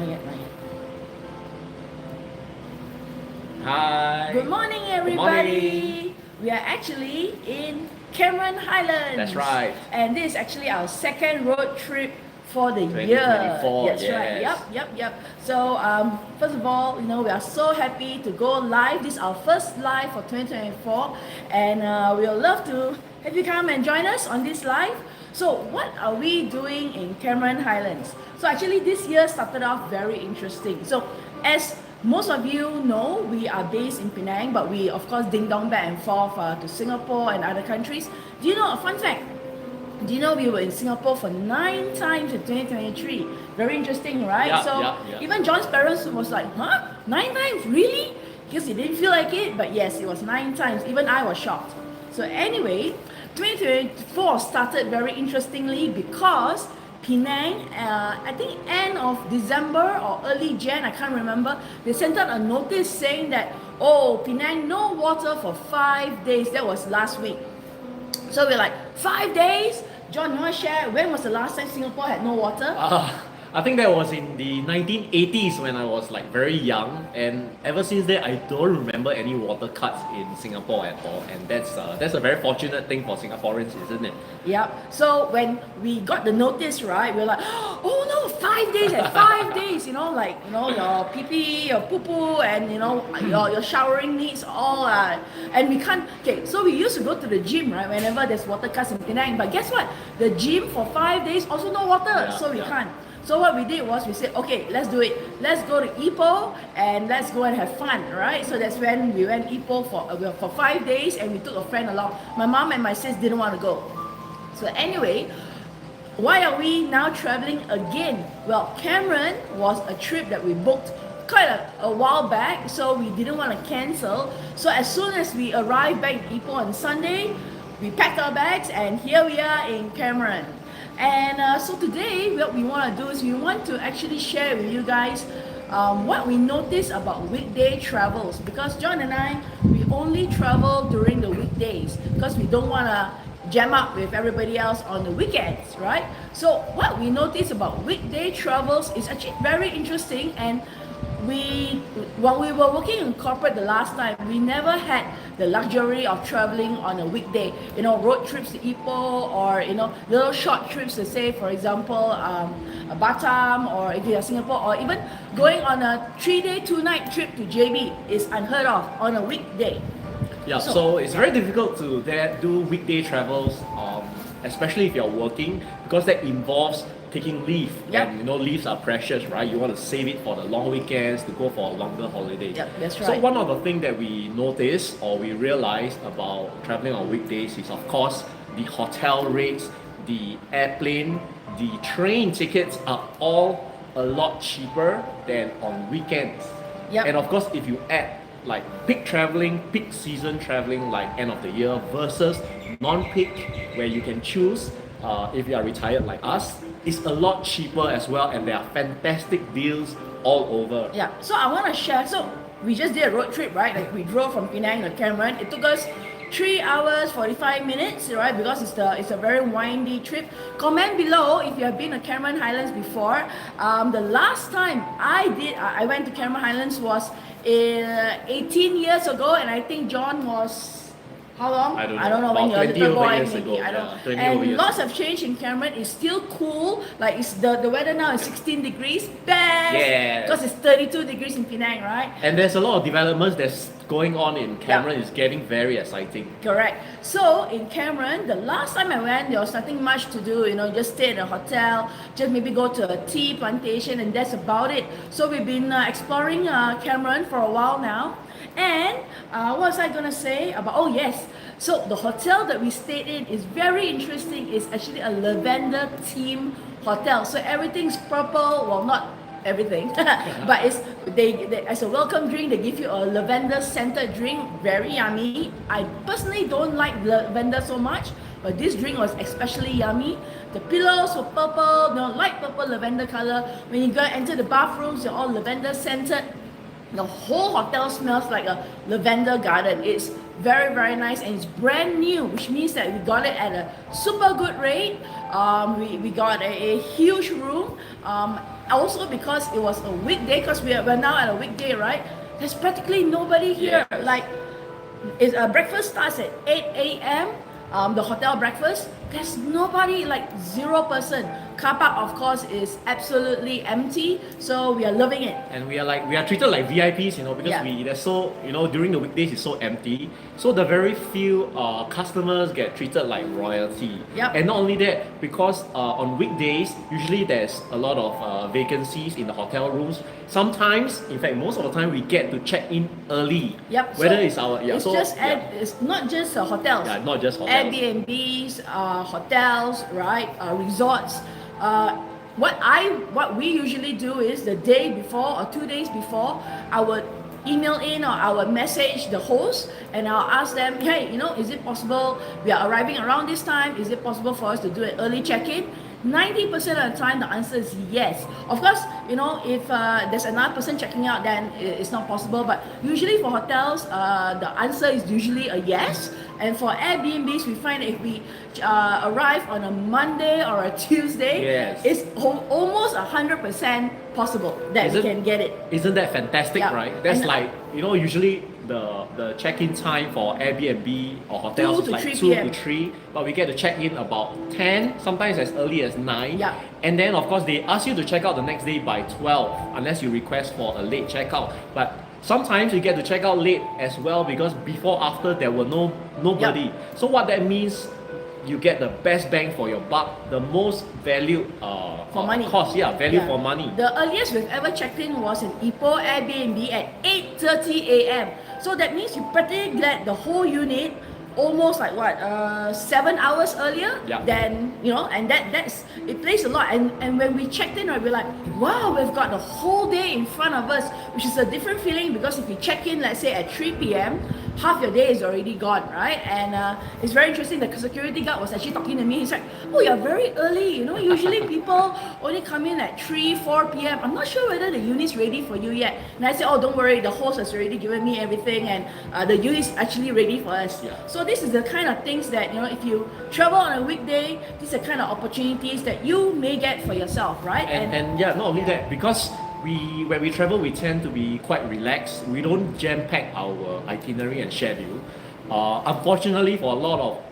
Not yet. Hi. Good morning, everybody. We are actually in Cameron Highlands. That's right. And this is actually our second road trip for the year. 2024, That's right. yes. Yep. So first of all, we are so happy to go live. This is our first live for 2024, and we would love to have you come and join us on this live. So what are we doing in Cameron Highlands? So actually this year started off very interesting. So as most of you know, we are based in Penang, but we of course ding dong back and forth to Singapore and other countries. Do you know a fun fact? Do you know we were in Singapore for 9 times in 2023? Very interesting, right? Yeah. Even John's parents was like, huh? 9 times? Really? Because he didn't feel like it, but yes, it was 9 times. Even I was shocked. So anyway, 2024 started very interestingly because Penang, I think end of December or early Jan, I can't remember, they sent out a notice saying that, oh, Penang, no water for 5 days. That was last week. So we're like, 5 days? John, you want to share when was the last time Singapore had no water? I think that was in the 1980s when I was like very young, and ever since then I don't remember any water cuts in Singapore at all, and that's a very fortunate thing for Singaporeans, isn't it? Yep. So when we got the notice, right, we're like, oh no, 5 days and 5 days, your pee-pee, your poo-poo, and your showering needs all, and we can't. Okay, so we used to go to the gym, right, whenever there's water cuts in Penang. But guess what? The gym for 5 days also no water, so we can't. So what we did was we said, okay, let's do it. Let's go to Ipoh and let's go and have fun, right? So that's when we went Ipoh for 5 days, and we took a friend along. My mom and my sis didn't want to go. So anyway, why are we now traveling again? Well, Cameron was a trip that we booked quite a while back, so we didn't want to cancel. So as soon as we arrived back in Ipoh on Sunday, we packed our bags and here we are in Cameron. And so today what we want to do is we want to actually share with you guys what we noticed about weekday travels, because John and I, we only travel during the weekdays because we don't want to jam up with everybody else on the weekends, right? So what we noticed about weekday travels is actually very interesting, and when we were working in corporate the last time, we never had the luxury of traveling on a weekday. Road trips to Ipoh, or little short trips to, say, for example, Batam, or if you're Singapore, or even going on a 3-day 2-night trip to JB is unheard of on a weekday. Yeah, so it's very difficult to do weekday travels, especially if you're working, because that involves taking leave. Yep. And leaves are precious, right? You want to save it for the long weekends to go for a longer holiday. Yep, that's right. So one of the things that we noticed or we realized about traveling on weekdays is, of course, the hotel rates, the airplane, the train tickets are all a lot cheaper than on weekends. Yep. And of course, if you add like peak season traveling, like end of the year, versus non-peak, where you can choose, if you are retired like us, it's a lot cheaper as well, and there are fantastic deals all over. Yeah, so I want to share. So we just did a road trip, right? Like we drove from Penang to Cameron. It took us 3 hours 45 minutes, right? Because it's a very windy trip. Comment below if you have been to Cameron Highlands before. The last time I went to Cameron Highlands was 18 years ago, and I think John was, how long? I don't know when you're a little boy, maybe. Ago, I don't. yeah, And lots have changed in Cameron. It's still cool. Like the weather now is 16 degrees. Best. Yes. Because it's 32 degrees in Penang, right? And there's a lot of developments that's going on in Cameron. It's getting very exciting. Correct. So in Cameron, the last time I went, there was nothing much to do. Just stay in a hotel, just maybe go to a tea plantation, and that's about it. So we've been exploring Cameron for a while now. And what was I gonna say about? Oh yes. So the hotel that we stayed in is very interesting. It's actually a lavender theme hotel. So everything's purple. Well, not everything, but they as a welcome drink, they give you a lavender scented drink, very yummy. I personally don't like lavender so much, but this drink was especially yummy. The pillows were purple, light purple lavender color. When you go enter the bathrooms, they're all lavender scented. The whole hotel smells like a lavender garden. It's very, very nice, and it's brand new, which means that we got it at a super good rate. We got a huge room. also because it was a weekday, because we're now at a weekday, right? There's practically nobody here. Yes. Like, breakfast starts at 8 a.m. The hotel breakfast. There's nobody, like 0%. Car park, of course, is absolutely empty. So we are loving it. And we are treated like VIPs, because Yeah. they're so, during the weekdays it's so empty. So the very few customers get treated like royalty. Yep. And not only that, because on weekdays usually there's a lot of vacancies in the hotel rooms. Sometimes, in fact, most of the time we get to check in early. Yep. Whether so it's our it's not just hotels. Yeah, not just hotels. Airbnbs, hotels, right? Resorts. What we usually do is the day before or 2 days before, I would email in or I would message the host and I'll ask them, hey, is it possible, we are arriving around this time, is it possible for us to do an early check-in? 90% of the time the answer is yes. Of course, if there's another person checking out, then it's not possible, but usually for hotels, the answer is usually a yes. And for Airbnbs, we find if we arrive on a Monday or a Tuesday, Yes. it's almost 100% possible that we can get it. Isn't that fantastic, Yeah. right? That's And- like, usually the check-in time for Airbnb or hotels 2 is to like 3 2 PM. to 3, but we get to check in about 10, sometimes as early as 9. Yeah. And then, of course, they ask you to check out the next day by 12, unless you request for a late checkout. But sometimes you get to check out late as well because before, after, there were nobody. So what that means, you get the best bang for your buck, the most value For money. cost, value for money. The earliest we've ever checked in was in Ipoh Airbnb at 8:30 a.m. So that means you practically get the whole unit almost like 7 hours earlier. Yeah. Then and that's it plays a lot. And when we checked in, right, we're like, wow, we've got the whole day in front of us, which is a different feeling because if you check in, let's say at 3 p.m., half your day is already gone, right? And it's very interesting. The security guard was actually talking to me. He's like, oh, you're very early. Usually people only come in at 3, 4 p.m. I'm not sure whether the unit's ready for you yet. And I said, oh, don't worry. The host has already given me everything, and the unit's actually ready for us. Yeah. So this is the kind of things that, if you travel on a weekday, these are kind of opportunities that you may get for yourself, right? And not only that, because when we travel, we tend to be quite relaxed. We don't jam pack our itinerary and schedule. Unfortunately, for a lot of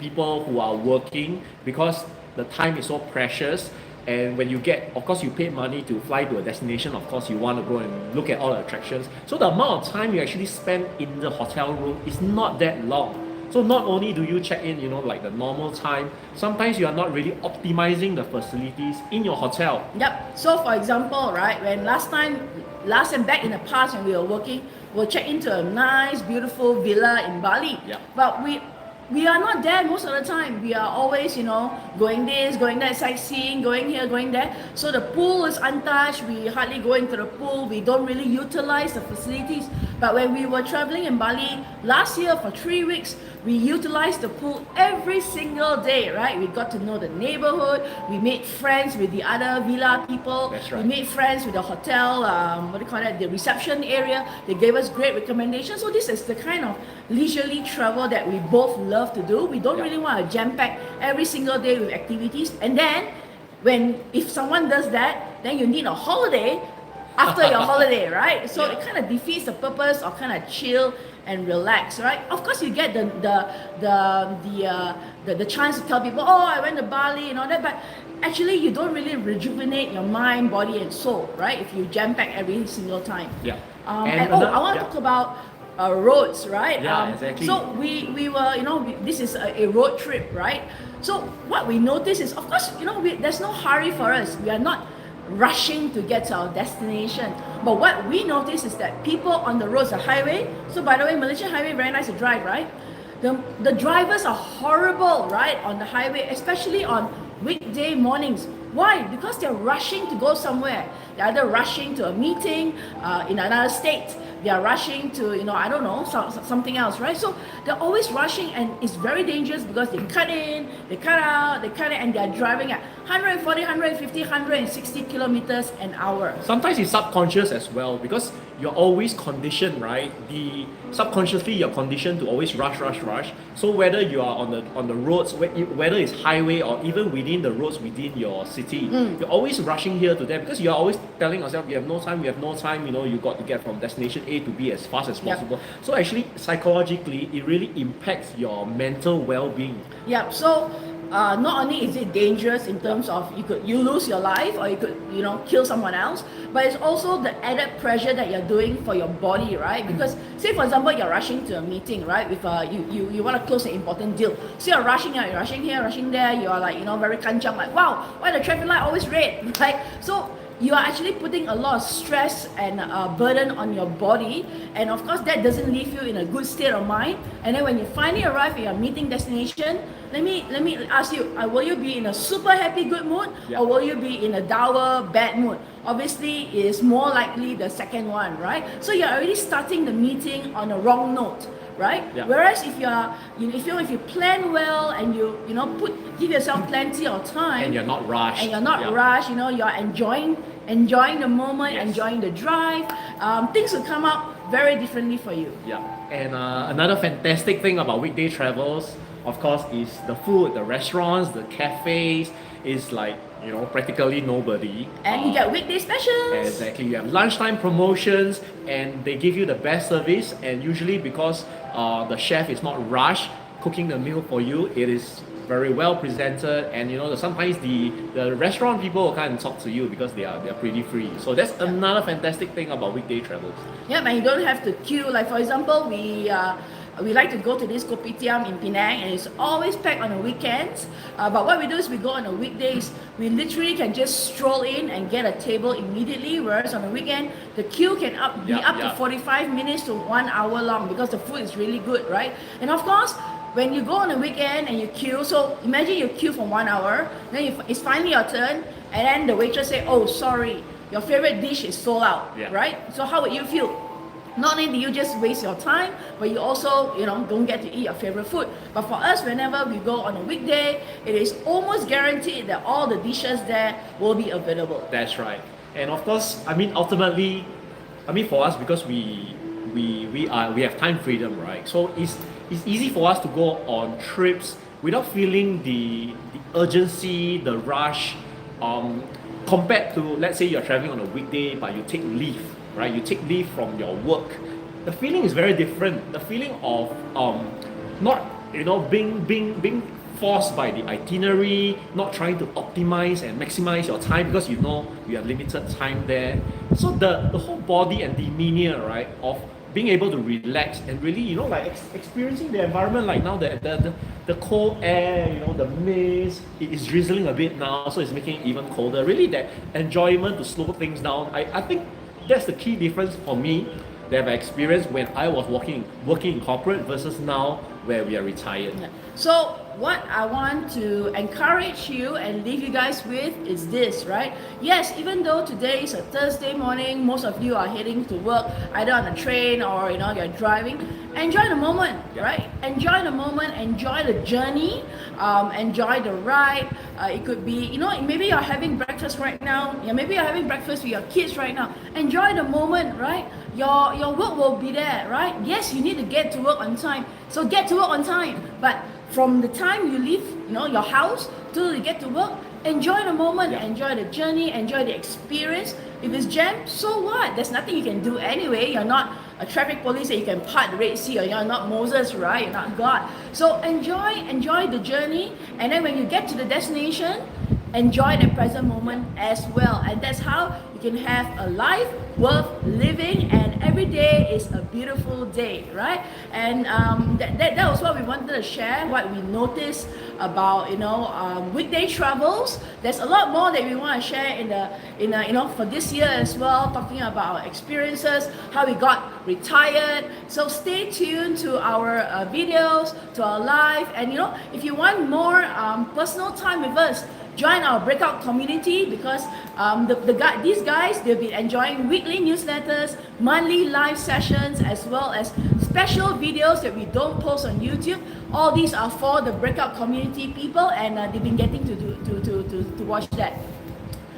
people who are working, because the time is so precious, and when you of course, you pay money to fly to a destination. Of course, you want to go and look at all the attractions. So the amount of time you actually spend in the hotel room is not that long. So not only do you check in, like the normal time, sometimes you are not really optimizing the facilities in your hotel. Yep. So for example, right, when last and back in the past when we were working, we'll check into a nice, beautiful villa in Bali. Yep. But we are not there most of the time. We are always, going this, going that, sightseeing, going here, going there. So the pool is untouched. We hardly go into the pool. We don't really utilize the facilities. But when we were traveling in Bali last year for 3 weeks, we utilized the pool every single day, right? We got to know the neighborhood. We made friends with the other villa people. That's right. We made friends with the hotel, the reception area. They gave us great recommendations. So this is the kind of leisurely travel that we both love to do. We don't really want to jam pack every single day with activities. And then if someone does that, then you need a holiday after your holiday, right? So it kind of defeats the purpose of kind of chill and relax, right? Of course, you get the chance to tell people, oh, I went to Bali and all that, but actually you don't really rejuvenate your mind, body, and soul, right? If you jam pack every single time. Yeah. I want to talk about roads, right? Yeah, exactly. So we were, this is a road trip, right? So what we notice is, of course, there's no hurry for us. We are not rushing to get to our destination. But what we notice is that people on the roads, the highway, so by the way, Malaysian highway, very nice to drive, right? The drivers are horrible, right, on the highway, especially on weekday mornings. Why? Because they're rushing to go somewhere. They're either rushing to a meeting in another state. They are rushing to, I don't know, something else, right? So they're always rushing, and it's very dangerous because they cut in, they cut out, they cut in, and they're driving at 140, 150, 160 kilometers an hour. Sometimes it's subconscious as well because you're always conditioned, right? Subconsciously you're conditioned to always rush. So whether you are on the roads, whether it's highway or even within the roads within your city, city. You're always rushing here to there because you're always telling yourself, we have no time, you know, you got to get from destination A to B as fast as possible. So actually, psychologically, it really impacts your mental well-being. Yeah, so not only is it dangerous in terms of you lose your life or you could kill someone else, but it's also the added pressure that you're doing for your body, right? Because say for example you're rushing to a meeting, right? With you want to close an important deal, so you're rushing out, you're rushing here, rushing there, you are like very kanchang, like wow, why the traffic light always red, right? So you are actually putting a lot of stress and burden on your body, and of course that doesn't leave you in a good state of mind. And then when you finally arrive at your meeting destination, let me ask you, will you be in a super happy good mood, or will you be in a dour bad mood? Obviously it is more likely the second one, right? So you're already starting the meeting on a wrong note, right? Whereas if if you plan well and you give yourself plenty of time, and you're not rushed, you're enjoying the moment, enjoying the drive, things will come out very differently for you. And another fantastic thing about weekday travels, of course, is the food, the restaurants, the cafes. Is like practically nobody. And you get weekday specials. Exactly, you have lunchtime promotions, and they give you the best service. And usually because the chef is not rushed cooking the meal for you, it is very well presented. And sometimes the restaurant people will come and talk to you because they are pretty free. So that's another fantastic thing about weekday travels. Yeah, and you don't have to queue. Like for example, we like to go to this kopitiam in Penang, and it's always packed on the weekends. But what we do is we go on the weekdays. We literally can just stroll in and get a table immediately. Whereas on the weekend, the queue can be up to 45 minutes to 1 hour long because the food is really good, right? And of course, when you go on the weekend and you queue, so imagine you queue for 1 hour, then it's finally your turn, and then the waitress say, "Oh, sorry, your favorite dish is sold out," right? So how would you feel? Not only do you just waste your time, but you also, don't get to eat your favorite food. But for us, whenever we go on a weekday, it is almost guaranteed that all the dishes there will be available. That's right. And of course, ultimately, for us, because we have time freedom, right? So it's easy for us to go on trips without feeling the urgency, the rush, compared to, let's say you're traveling on a weekday, but you take leave. Right, you take leave from your work. The feeling is very different. The feeling of not being forced by the itinerary, not trying to optimize and maximize your time because you have limited time there. So the whole body and demeanor, right, of being able to relax and really experiencing the environment. Like now the cold air, the mist, it is drizzling a bit now, so it's making it even colder. Really, that enjoyment to slow things down. I think that's the key difference for me that I've experienced when I was working in corporate versus now where we are retired. So what I want to encourage you and leave you guys with is this, right? Yes, even though today is a Thursday morning, most of you are heading to work either on a train or you're driving. Enjoy the moment, right? Enjoy the moment, enjoy the journey, enjoy the ride. It could be, maybe you're having breakfast right now. Maybe you're having breakfast with your kids right now. Enjoy the moment, right? Your work will be there, right? Yes, you need to get to work on time. So get to work on time. But from the time you leave, your house till you get to work, enjoy the moment, enjoy the journey, enjoy the experience. If it's jammed, so what? There's nothing you can do anyway. You're not a traffic police that you can part the Red Sea, or you're not Moses, right? You're not God. So enjoy the journey, and then when you get to the destination, enjoy the present moment as well. And that's how you can have a life worth living, and every day is a beautiful day, right? And that was what we wanted to share, what we noticed about weekday travels. There's a lot more that we want to share in for this year as well, talking about our experiences, how we got retired. So stay tuned to our videos, to our live, and if you want more personal time with us, join our Breakout community, because these guys, they'll be enjoying weekly newsletters, monthly live sessions, as well as special videos that we don't post on YouTube. All these are for the Breakout community people, and they've been getting to watch that.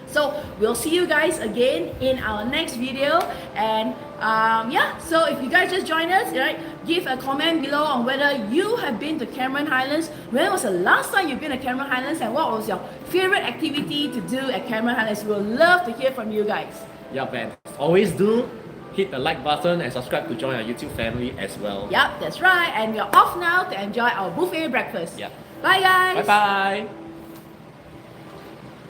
So we'll see you guys again in our next video, and Yeah, so if you guys just joined us, right, give a comment below on whether you have been to Cameron Highlands. When was the last time you've been to Cameron Highlands, and what was your favorite activity to do at Cameron Highlands? We would love to hear from you guys. Yeah, man. Always do hit the like button and subscribe to join our YouTube family as well. Yep, that's right. And we're off now to enjoy our buffet breakfast. Yeah. Bye, guys. Bye bye.